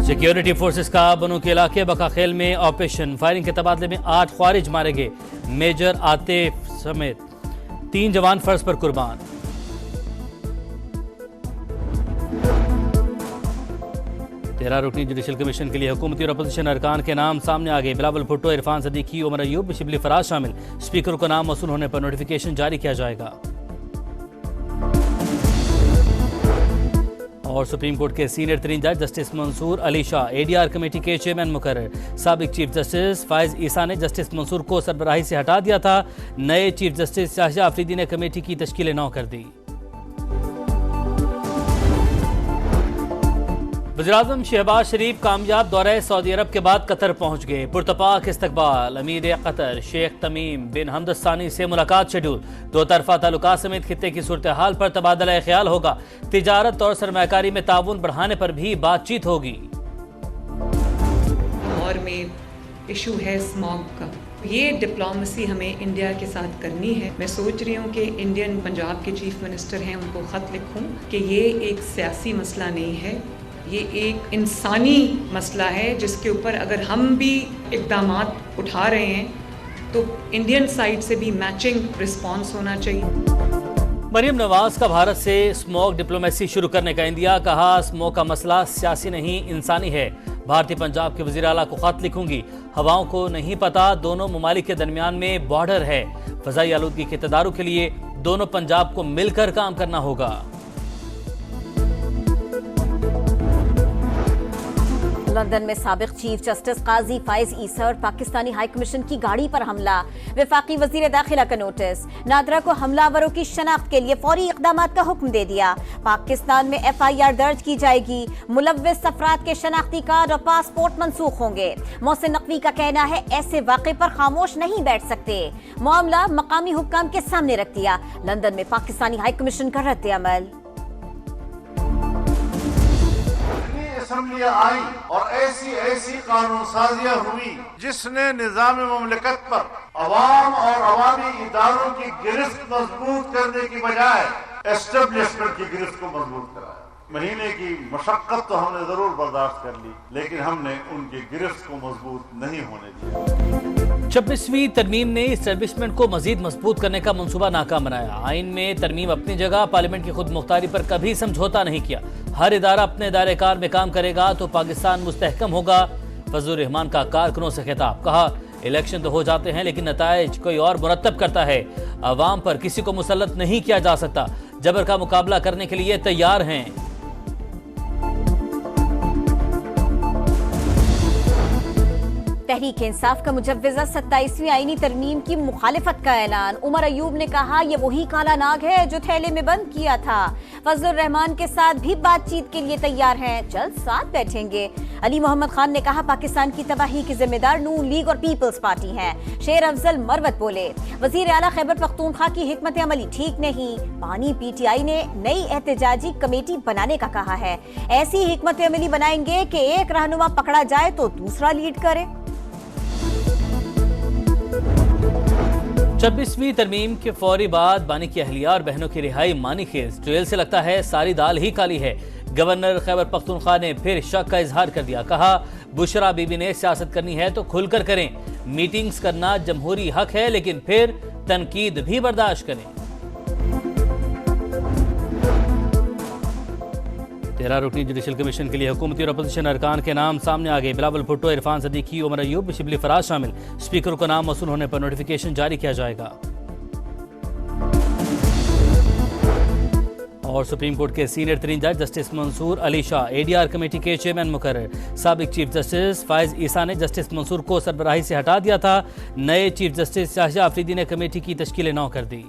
Security forces का बनू के इलाके बकाखेल में ऑपरेशन फायरिंग के तबादले में 8 ख्वारिज मारे गए। मेजर आतिफ समेत 3 जवान फर्ज पर कुर्बान। तेरह रुकनी जुडिशल कमीशन के लिए हुकूमती और अपोजिशन अरकान के नाम सामने आ गए। बिलावल भुट्टो, इरफान सदीकी, उमर अयूब, शिबली फराज शामिल। स्पीकर को नाम मौसूल होने पर नोटिफिकेशन जारी किया जाएगा। और सुप्रीम कोर्ट के सीनियर तरीन जज justice Mansoor Ali Shah ADR committee के चेयरमैन मुकर्रर। साबिक चीफ जस्टिस फाइज ईसा ने जस्टिस मंसूर को सरबराही से हटा दिया था। नए चीफ जस्टिस शाहजहां अफरीदी ने कमेटी की तश्कील नौ कर दी। वज़ीर-ए-आज़म शहबाज शरीफ कामयाब दौरे सऊदी अरब के बाद कतर पहुंच गए। पुरतपाक इस्तकबाल। अमीर कतर शेख तमीम बिन हमद सानी से मुलाकात शेड्यूल। दो तरफा ताल्लुकात समेत खित्ते की सूरत हाल पर तबादला ख्याल होगा। तिजारत और सरमायाकारी में ताउन बढ़ाने पर भी बातचीत होगी। और में इशू है स्मॉग का, ये डिप्लोमेसी हमें इंडिया के साथ करनी है। मैं सोच रही हूँ कि इंडियन पंजाब के चीफ मिनिस्टर हैं, उनको ख़त लिखूँ कि ये एक सियासी मसला नहीं है, ये एक इंसानी मसला है जिसके ऊपर अगर हम भी इक़दामात उठा रहे हैं तो इंडियन साइड से भी मैचिंग रिस्पॉन्स होना चाहिए। मरियम नवाज का भारत से स्मोक डिप्लोमेसी शुरू करने का इंदिया। कहा स्मोक का मसला सियासी नहीं इंसानी है। भारतीय पंजाब के वज़ीर आला को खत लिखूंगी। हवाओं को नहीं पता दोनों ममालिक के दरमियान में बॉर्डर है। फ़ज़ाई आलूदगी के तदारुक के लिए दोनों पंजाब को मिलकर काम करना होगा। लंदन में साबिक चीफ जस्टिस काजी फाइज ईसा और पाकिस्तानी हाई कमीशन की गाड़ी पर हमला। वफाकी वजीर दाखिला का नोटिस। नादरा को हमलावरों की शनाख्त के लिए फौरी इक़दामात का हुक्म दे दिया। पाकिस्तान में FIR दर्ज की जाएगी। मुलव्विस अफराद के शनाख्ती कार्ड और पासपोर्ट मनसूख होंगे। मोहसिन नकवी का कहना है ऐसे वाक़े पर खामोश नहीं बैठ सकते। मामला मकामी हुक्काम के सामने रख दिया। लंदन में पाकिस्तानी हाई कमीशन का रद्द अमल। असम्बलियाँ आई और ऐसी कानून साजियाँ हुई जिसने निज़ाम ममलिकत पर अवाम और अवामी इदारों की गिरफ्त मजबूत करने की बजाय एस्टेब्लिशमेंट की गिरफ्त को मजबूत कराया। महीने की मशक्कत तो हमने जरूर बर्दाश्त कर ली, लेकिन हमने उनकी गिरफ्त को मजबूत नहीं होने दिया। 26वीं तरमीम ने इस्टेब्लिशमेंट को मजीद मजबूत करने का मंसूबा नाकाम बनाया। आइन में तरमीम अपनी जगह, पार्लियामेंट की खुद मुख्तारी पर कभी समझौता नहीं किया। हर इदारा अपने दायरे कार में काम करेगा तो पाकिस्तान मुस्तहकम होगा। फजलुर रहमान का कारकुनों से खिताब। कहा इलेक्शन तो हो जाते हैं लेकिन नताइज कोई और मुरतब करता है। अवाम पर किसी को मुसल्लत नहीं किया जा सकता। जबर का मुकाबला करने के लिए तैयार हैं। तहरीक इंसाफ का मुजव्विज़ा 27वीं आईनी तरमीम की मुखालिफत का ऐलान। उमर अयूब ने कहा यह वही काला नाग है जो थैले में बंद किया था। फजलुर रहमान के साथ भी बातचीत के लिए तैयार हैं, जल्द साथ बैठेंगे। अली मोहम्मद खान ने कहा पाकिस्तान की तबाही की जिम्मेदार नून लीग और पीपल्स पार्टी हैं। शेर अफजल मरवत बोले वजीर आला खैबर पख्तूनख्वा की हिकमत अमली ठीक नहीं। पानी PTI ने नई एहतजाजी कमेटी बनाने का कहा है। ऐसी हिकमत अमली बनाएंगे कि एक रहनुमा पकड़ा जाए तो दूसरा लीड करे। 26वीं तरमीम के फौरी बाद बानी की अहलिया और बहनों की रिहाई मानी खेज। ट्रेल से लगता है सारी दाल ही काली है। गवर्नर खैबर पख्तूनख्वा ने फिर शक का इजहार कर दिया। कहा बुशरा बीबी ने सियासत करनी है तो खुलकर करें। मीटिंग्स करना जमहूरी हक है लेकिन फिर तनकीद भी बर्दाश्त करें। 13 रुकनी जुडिशल कमीशन के लिए हुकूमती और अपोजिशन अरकान के नाम सामने आ गए। बिलावल भुट्टो, इरफान सदीकी, उमर अयूब, शिबली फराज शामिल। स्पीकर को नाम मौसूल होने पर नोटिफिकेशन जारी किया जाएगा। और सुप्रीम कोर्ट के सीनियर तरीन जज justice Mansoor Ali Shah ADR committee के चेयरमैन मुकर्रर। साबिक चीफ जस्टिस फाइज ईसा ने जस्टिस मंसूर को सरबराही से हटा दिया था। नए चीफ जस्टिस शाहजहां अफरीदी ने कमेटी की तश्कील नौ कर दी।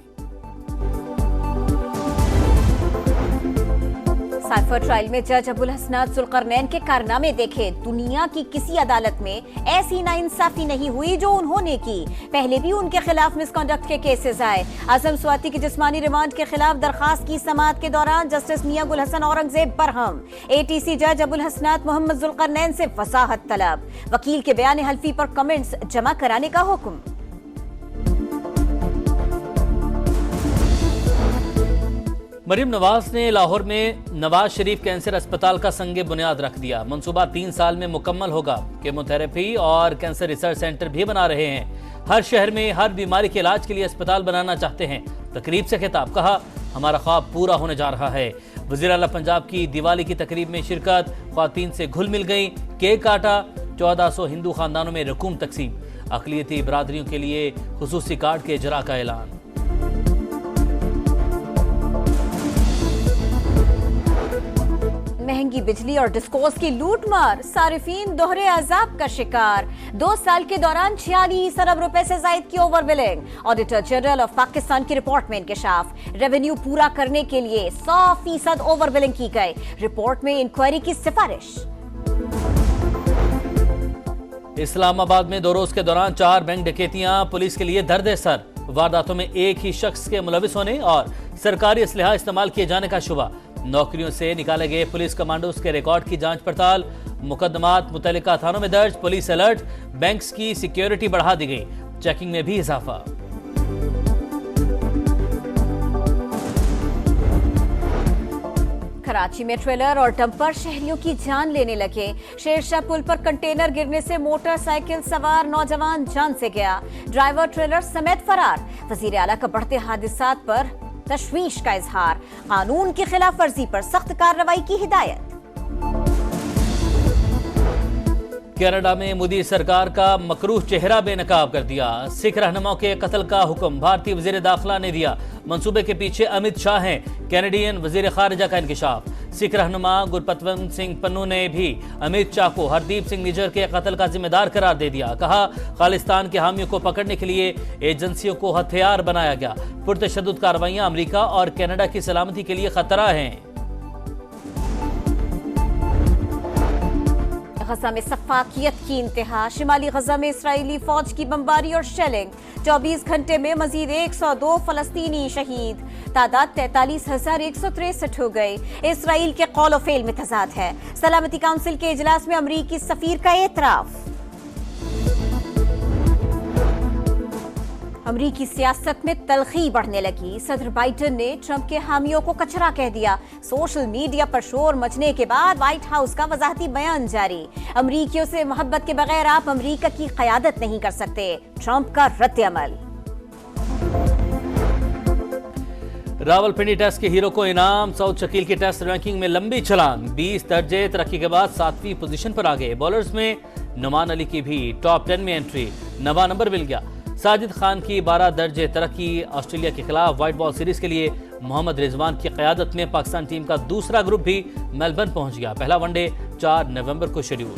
साइफर ट्रायल में जज अबुल हसनात जुल्करनैन के कारनामे देखे। दुनिया की किसी अदालत में ऐसी नाइंसाफी नहीं हुई जो उन्होंने की। पहले भी उनके खिलाफ मिसकंडक्ट के केसेस आए। आजम स्वाति की जिस्मानी रिमांड के खिलाफ दरखास्त की समाअत के दौरान जस्टिस मियां गुल हसन औरंगजेब बरहम। ATC जज अबुल हसनात मोहम्मद जुल्करनैन से वसाहत तलब। वकील के बयान हल्फी पर कमेंट्स जमा कराने का हुक्म। मरीम नवाज ने लाहौर में नवाज शरीफ कैंसर अस्पताल का संग बुनियाद रख दिया। मंसूबा 3 साल में मुकम्मल होगा। केमोथेरेपी और कैंसर रिसर्च सेंटर भी बना रहे हैं। हर शहर में हर बीमारी के इलाज के लिए अस्पताल बनाना चाहते हैं। तकरीब से खिताब, कहा हमारा ख्वाब पूरा होने जा रहा है। वज़ीर आला पंजाब की दिवाली की तकरीब में शिरकत, ख्वातीन से घुल मिल गई, केक काटा, 1400 हिंदू खानदानों में रकूम तकसीम, अक़लियती बरादरियों के लिए खुसूसी कार्ड के इजरा का ऐलान। महंगी बिजली और डिस्कोस की लूटमार, सारिफीन दोहरे अजाब का शिकार। 2 साल के दौरान 46 अरब रुपए से जायद की over billing. Auditor general of Pakistan की रिपोर्ट में इंकशाफ। रेवेन्यू पूरा करने के लिए 100% ओवर बिलिंग की गई। रिपोर्ट में इंक्वायरी की सिफारिश। इस्लामाबाद में 2 रोज के दौरान 4 बैंक डकैतियां, पुलिस के लिए दर्द सर। वारदातों में एक ही शख्स के मुलविस होने और सरकारी असलहा इस्तेमाल किए जाने का शुबा। नौकरियों से निकाले गए पुलिस कमांडोज के रिकॉर्ड की जांच पड़ताल। मुकदमात मुतल्लिका थानों में दर्ज। पुलिस अलर्ट, बैंक्स की सिक्योरिटी बढ़ा दी गई। चेकिंग में भी इजाफा। कराची में ट्रेलर और डंपर शहरियों की जान लेने लगे। शेरशाह पुल पर कंटेनर गिरने से मोटरसाइकिल सवार नौजवान जान से गया। ड्राइवर ट्रेलर समेत फरार। वजीर आला का बढ़ते हादसात पर तशवीश का इजहार। कानून की खिलाफ वर्जी पर सख्त कार्रवाई की हिदायत। कनाडा में मोदी सरकार का मकरूह चेहरा बेनकाब कर दिया। सिख रहनुमाओं के कत्ल का हुक्म भारतीय वजीर दाखिला ने दिया। मंसूबे के पीछे अमित शाह हैं। कैनेडियन वजीर खारिजा का इंकशाफ। सिख रहनुमा गुरपतवंत सिंह पन्नू ने भी अमित शाह को हरदीप सिंह निज्जर के कत्ल का जिम्मेदार करार दे दिया। कहा खालिस्तान के हामियों को पकड़ने के लिए एजेंसियों को हथियार बनाया गया। पुरतशद्दुद कार्रवाइयां अमेरिका और कनाडा की सलामती के लिए खतरा हैं। गजा में सफाकियत की इंतहा। शिमाली गजा में इसराइली फौज की बमबारी और शेलिंग। 24 घंटे में मजीद 102 फलस्तीनी शहीद। तादाद 43,163 हो गई। इसराइल के कौल फेल में तजाद है। सलामती काउंसिल के इजलास में अमरीकी सफीर का एतराफ। अमरीकी सियासत में तलखी बढ़ने लगी। सदर बाइडेन ने ट्रंप के हामियों को कचरा कह दिया। सोशल मीडिया पर शोर मचने के बाद व्हाइट हाउस का वजाहती बयान जारी। अमरीकियों से मोहब्बत के बगैर आप अमरीका की क़यादत नहीं कर सकते। ट्रंप का रद्द-ए-अमल। रावलपिंडी टेस्ट के हीरो को इनाम। सऊद शकील की टेस्ट रैंकिंग में लंबी छलांग। 20 दर्जे तरक्की के बाद 7वीं पोजीशन पर आ गए। बॉलर्स में नुमान अली की भी टॉप 10 में एंट्री। 9वां नंबर मिल गया। साजिद खान की 12 दर्जे तरक्की। ऑस्ट्रेलिया के खिलाफ व्हाइट बॉल सीरीज के लिए मोहम्मद रिजवान की क़यादत में पाकिस्तान टीम का दूसरा ग्रुप भी मेलबर्न पहुंच गया। पहला वनडे 4 नवंबर को शेड्यूल।